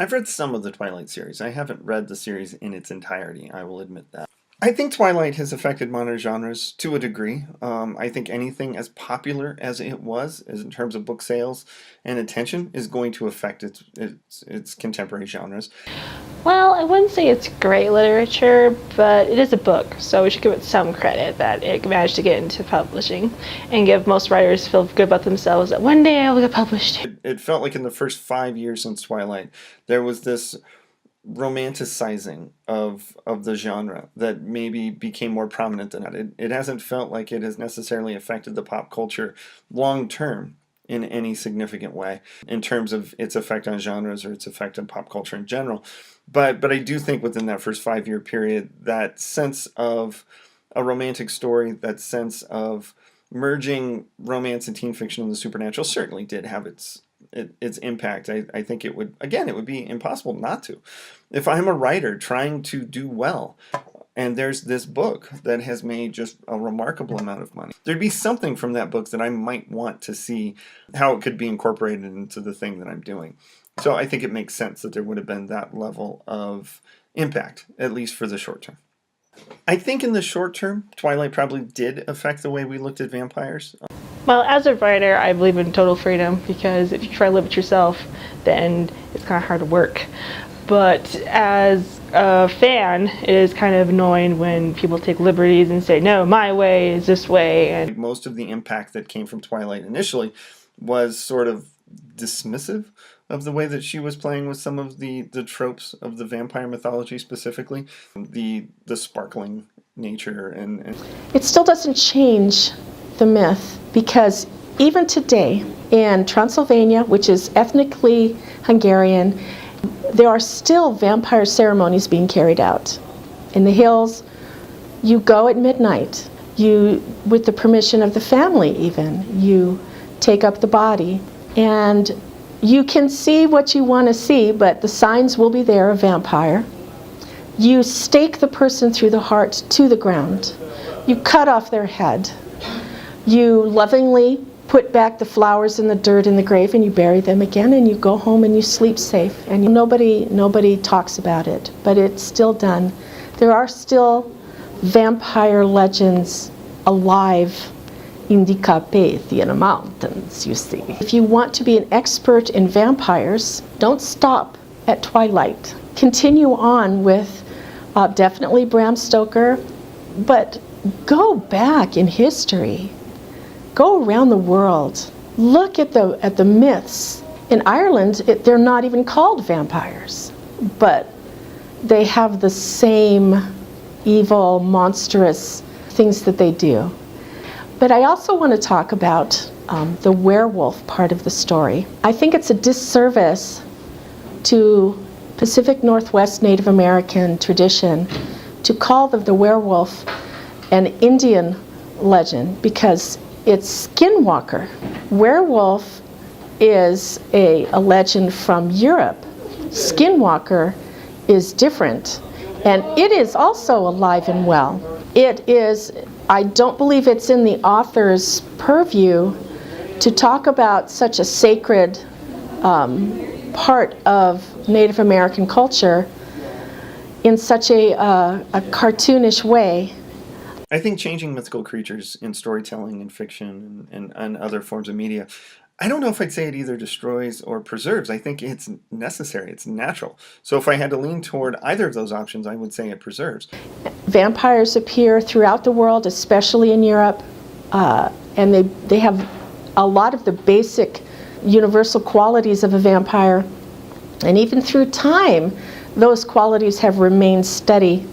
I've read some of the Twilight series. I haven't read the series in its entirety, I will admit that. I think Twilight has affected modern genres to a degree. I think anything as popular as it was, as in terms of book sales and attention, is going to affect its contemporary genres. Well, I wouldn't say it's great literature, but it is a book, so we should give it some credit that it managed to get into publishing and give most writers feel good about themselves that one day I will get published. It felt like in the first 5 years since Twilight, there was this romanticizing of the genre that maybe became more prominent than that. It hasn't felt like it has necessarily affected the pop culture long term in any significant way in terms of its effect on genres or its effect on pop culture in general. But I do think within that first 5 year period, that sense of a romantic story, that sense of merging romance and teen fiction and the supernatural certainly did have its impact. I think it would be impossible not to. If I'm a writer trying to do well, and there's this book that has made just a remarkable amount of money, there'd be something from that book that I might want to see how it could be incorporated into the thing that I'm doing. So I think it makes sense that there would have been that level of impact, at least for the short term. I think in the short term, Twilight probably did affect the way we looked at vampires. Well, as a writer, I believe in total freedom because if you try to live it yourself, then it's kind of hard to work. But as a fan, it is kind of annoying when people take liberties and say, no, my way is this way. And most of the impact that came from Twilight initially was sort of dismissive of the way that she was playing with some of the tropes of the vampire mythology, specifically the sparkling nature and it still doesn't change the myth, because even today in Transylvania, which is ethnically Hungarian, there are still vampire ceremonies being carried out. In the hills, you go at midnight. You, with the permission of the family even, you take up the body. And you can see what you want to see, but the signs will be there of vampire. You stake the person through the heart to the ground. You cut off their head. You lovingly put back the flowers in the dirt in the grave and you bury them again, and you go home and you sleep safe. And nobody talks about it, but it's still done. There are still vampire legends alive in the Carpathian Mountains, you see. If you want to be an expert in vampires, don't stop at Twilight. Continue on with definitely Bram Stoker, but go back in history. Go around the world. Look at the myths. In Ireland, they're not even called vampires, but they have the same evil, monstrous things that they do. But I also want to talk about the werewolf part of the story. I think it's a disservice to Pacific Northwest Native American tradition to call the werewolf an Indian legend, because it's skinwalker. Werewolf is a legend from Europe. Skinwalker is different, and it is also alive and well. It is, I don't believe it's in the author's purview to talk about such a sacred part of Native American culture in such a cartoonish way. I think changing mythical creatures in storytelling and fiction and other forms of media, I don't know if I'd say it either destroys or preserves. I think it's necessary, it's natural. So if I had to lean toward either of those options, I would say it preserves. Vampires appear throughout the world, especially in Europe, and they have a lot of the basic universal qualities of a vampire. And even through time, those qualities have remained steady.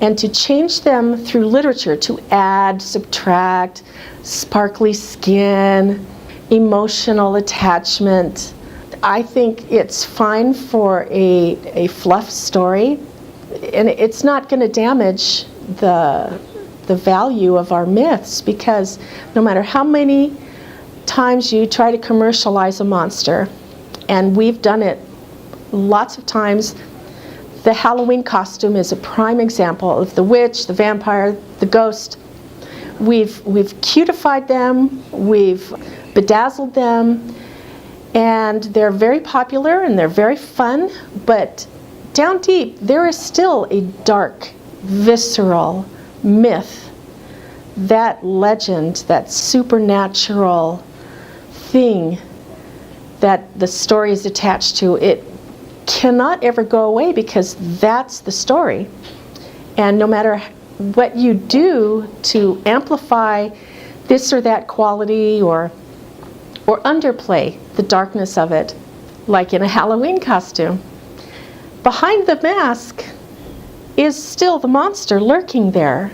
And to change them through literature, to add, subtract, sparkly skin, emotional attachment, I think it's fine for a fluff story, and it's not going to damage the value of our myths, because no matter how many times you try to commercialize a monster, and we've done it lots of times. The Halloween costume is a prime example of the witch, the vampire, the ghost. We've cutified them, we've bedazzled them, And they're very popular and they're very fun, but down deep, there is still a dark, visceral myth, that legend, that supernatural thing that the story is attached to. It cannot ever go away because that's the story. And no matter what you do to amplify this or that quality or underplay the darkness of it, like in a Halloween costume, behind the mask is still the monster lurking there.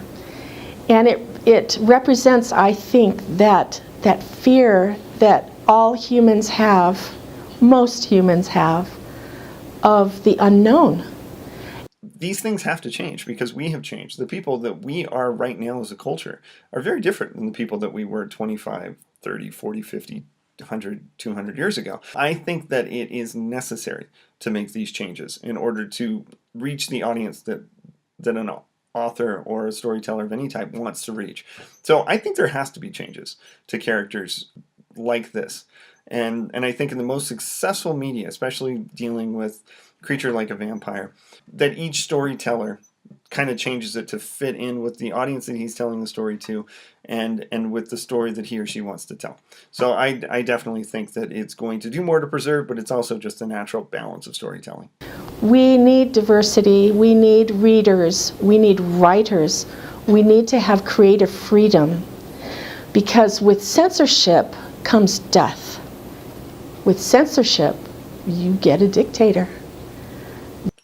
And it represents, I think, that fear that all humans have, most humans have, of the unknown. These things have to change because we have changed. The people that we are right now as a culture are very different than the people that we were 25, 30, 40, 50, 100, 200 years ago. I think that it is necessary to make these changes in order to reach the audience that an author or a storyteller of any type wants to reach. So I think there has to be changes to characters like this. And I think in the most successful media, especially dealing with a creature like a vampire, that each storyteller kind of changes it to fit in with the audience that he's telling the story to and with the story that he or she wants to tell. So I definitely think that it's going to do more to preserve, but it's also just a natural balance of storytelling. We need diversity, we need readers, we need writers, we need to have creative freedom, because with censorship comes death. With censorship, you get a dictator.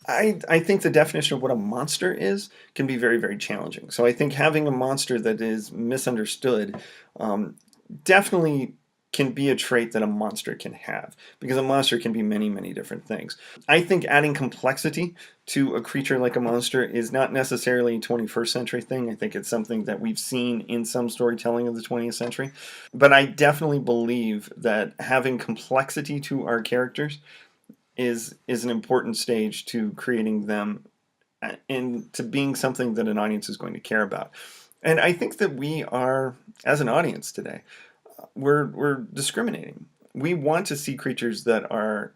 I think the definition of what a monster is can be very, very challenging. So I think having a monster that is misunderstood definitely can be a trait that a monster can have, because a monster can be many, many different things. I think adding complexity to a creature like a monster is not necessarily a 21st century thing. I think it's something that we've seen in some storytelling of the 20th century. But I definitely believe that having complexity to our characters is an important stage to creating them and to being something that an audience is going to care about. And I think that we are, as an audience today, we're discriminating. We want to see creatures that are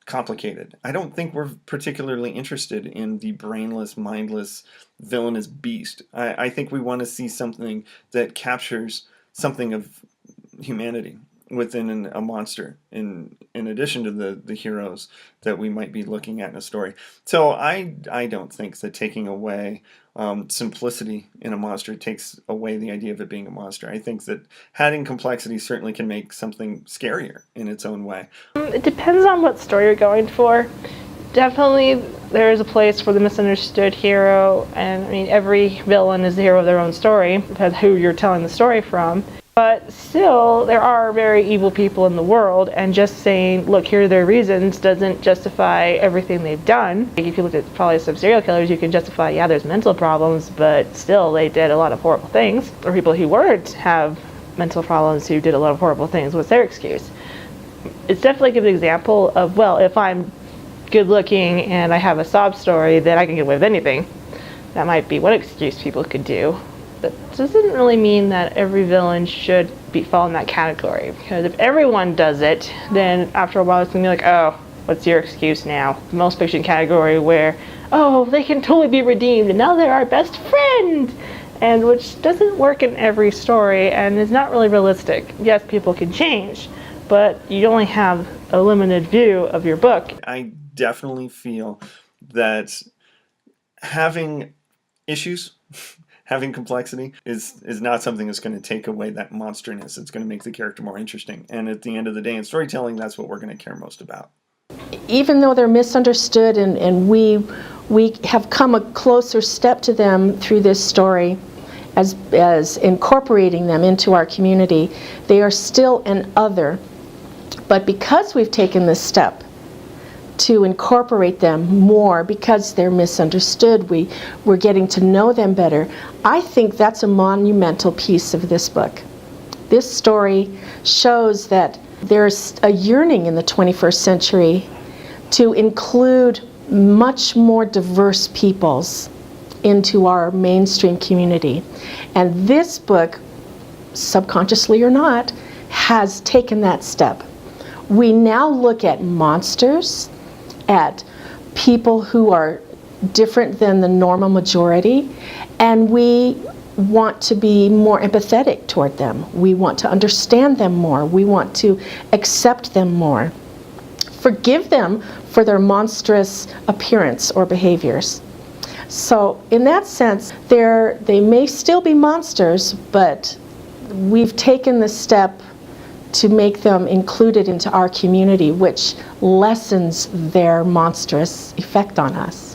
complicated. I don't think we're particularly interested in the brainless, mindless, villainous beast. I think we want to see something that captures something of humanity within a monster, in addition to the heroes that we might be looking at in a story. So I don't think that taking away simplicity in a monster takes away the idea of it being a monster. I think that adding complexity certainly can make something scarier in its own way. It depends on what story you're going for. Definitely there is a place for the misunderstood hero, and I mean every villain is the hero of their own story, depends who you're telling the story from. But still, there are very evil people in the world, and just saying, look, here are their reasons, doesn't justify everything they've done. If you look at probably some serial killers, you can justify, yeah, there's mental problems, but still they did a lot of horrible things. Or people who weren't have mental problems who did a lot of horrible things. What's their excuse? It's definitely a good example of, well, if I'm good looking and I have a sob story, then I can get away with anything. That might be one excuse people could do. That doesn't really mean that every villain should fall in that category, because if everyone does it, then after a while it's going to be like, oh, what's your excuse now? Most fiction category where, oh, they can totally be redeemed and now they're our best friend, and which doesn't work in every story and is not really realistic. Yes, people can change, but you only have a limited view of your book. I definitely feel that having issues having complexity is not something that's going to take away that monsterness. It's going to make the character more interesting. And at the end of the day, in storytelling, that's what we're going to care most about. Even though they're misunderstood and we have come a closer step to them through this story as incorporating them into our community, they are still an other. But because we've taken this step to incorporate them more, because they're misunderstood, we're getting to know them better, I think that's a monumental piece of this book. This story shows that there's a yearning in the 21st century to include much more diverse peoples into our mainstream community. And this book, subconsciously or not, has taken that step. We now look at monsters, at people who are different than the normal majority, and we want to be more empathetic toward them. We want to understand them more. We want to accept them more. Forgive them for their monstrous appearance or behaviors. So in that sense, they may still be monsters, but we've taken the step to make them included into our community, which lessens their monstrous effect on us.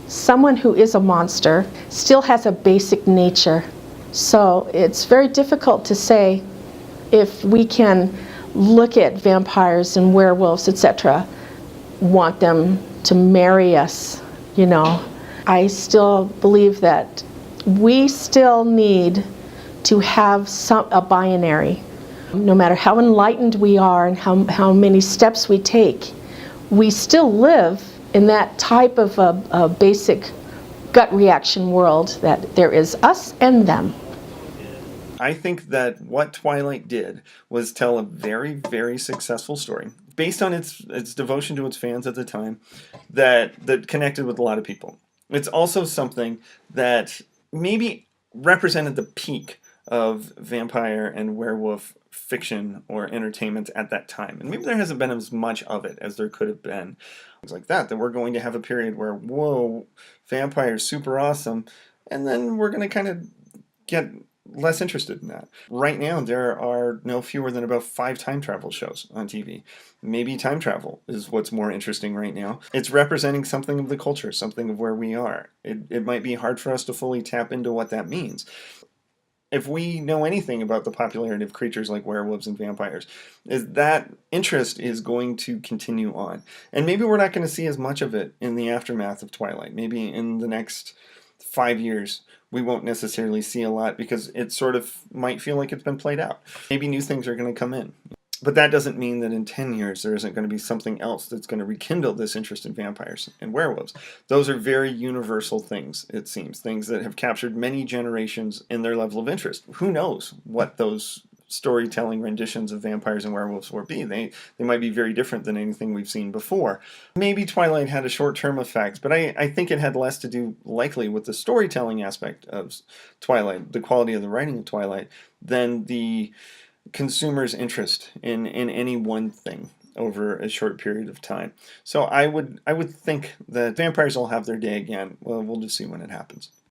Someone who is a monster still has a basic nature. So it's very difficult to say if we can look at vampires and werewolves, etc., want them to marry us, you know. I still believe that we still need to have a binary. No matter how enlightened we are and how many steps we take, we still live in that type of a basic gut reaction world that there is us and them. I think that what Twilight did was tell a very, very successful story based on its devotion to its fans at the time that connected with a lot of people. It's also something that maybe represented the peak of vampire and werewolf fiction or entertainment at that time. And maybe there hasn't been as much of it as there could have been. Things like that we're going to have a period where, whoa, vampires, super awesome, and then we're going to kind of get less interested in that. Right now, there are no fewer than about 5 time travel shows on TV. Maybe time travel is what's more interesting right now. It's representing something of the culture, something of where we are. It might be hard for us to fully tap into what that means. If we know anything about the popularity of creatures like werewolves and vampires, is that interest is going to continue on. And maybe we're not going to see as much of it in the aftermath of Twilight. Maybe in the next 5 years, we won't necessarily see a lot because it sort of might feel like it's been played out. Maybe new things are going to come in. But that doesn't mean that in 10 years there isn't going to be something else that's going to rekindle this interest in vampires and werewolves. Those are very universal things, it seems, things that have captured many generations in their level of interest. Who knows what those storytelling renditions of vampires and werewolves will be. They might be very different than anything we've seen before. Maybe Twilight had a short-term effect, but I think it had less to do likely with the storytelling aspect of Twilight, the quality of the writing of Twilight, than the consumer's interest in any one thing over a short period of time. So I would think that vampires will have their day again. Well, we'll just see when it happens.